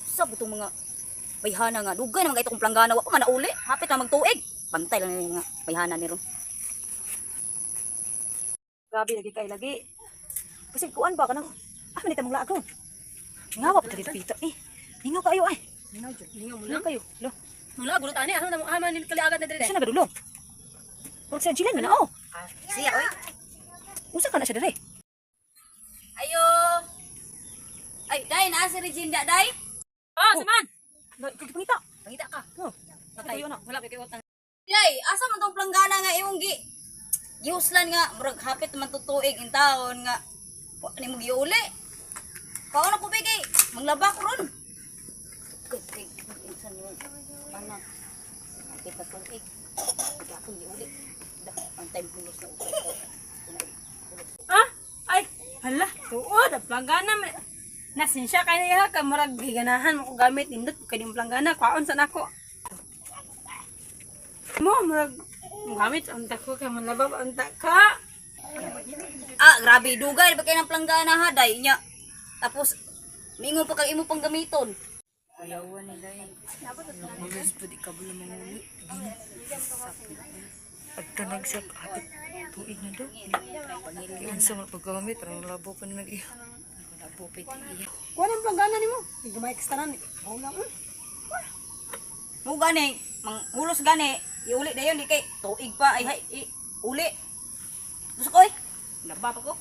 Sa butong mga bayhana nga dugay naman kay itong planggana wa pa man nauli. Hapit na magtuig. Bantay lang ni mga bayhana ni ron. Grabe lagi kay lagi. Kasi kuan ba kanang manita mong laag ron. Ngawa pa dito pita eh. Ningaw kayo ay. Ningaw jud. Ningaw mo Ningaw lang. kayo. Lo. Mula gulo tani ano namo ama ni kaliagat na dire. Saan nagadulong? Pag sa Jilan na oh. Siya oy. Usa ka na siya dire. Ayo. Ay, day, naa si Regina, day. Oh, saman. Pangita. Pangita ka. Oh. Patay. Kayo na. Wala kay utang. Day, asa man tong planggana nga imong gi Yuslan nga, murag hapit man tutuig in taon nga. Wa ni mo giuli. Paano ko bigay? Manglaba ko ron. Kay insan mo. Anak. Hapit na tuig. Hindi ako giuli. Dah, ang time pulos na utay ko. Ah? Ay, hala. Tuod, planggana man. Nasinsya kay niya kay murag giganahan mo ko gamit nindot kay dim planggana kaon sa nako. Mo murag gamit unta ko kay manlaba unta ka. Ah, grabe dugay ba kay ng planggana ha, day nya. Tapos mingo pa kay imo pang gamiton. Ayawan nila eh. Magas pa di ka bala manguli. Pagka nagsak hapit tuig na daw. Kaya sa mga paggamit, ang labo pa na nag-iya. Labo pa iya. Kuan ang planggana nimo. Igumay extra ni. Oh lang. Mo gani, manghulos gani, iuli dayon di kay tuig pa ay hay uli. Gusto ko eh. Laba pa ko.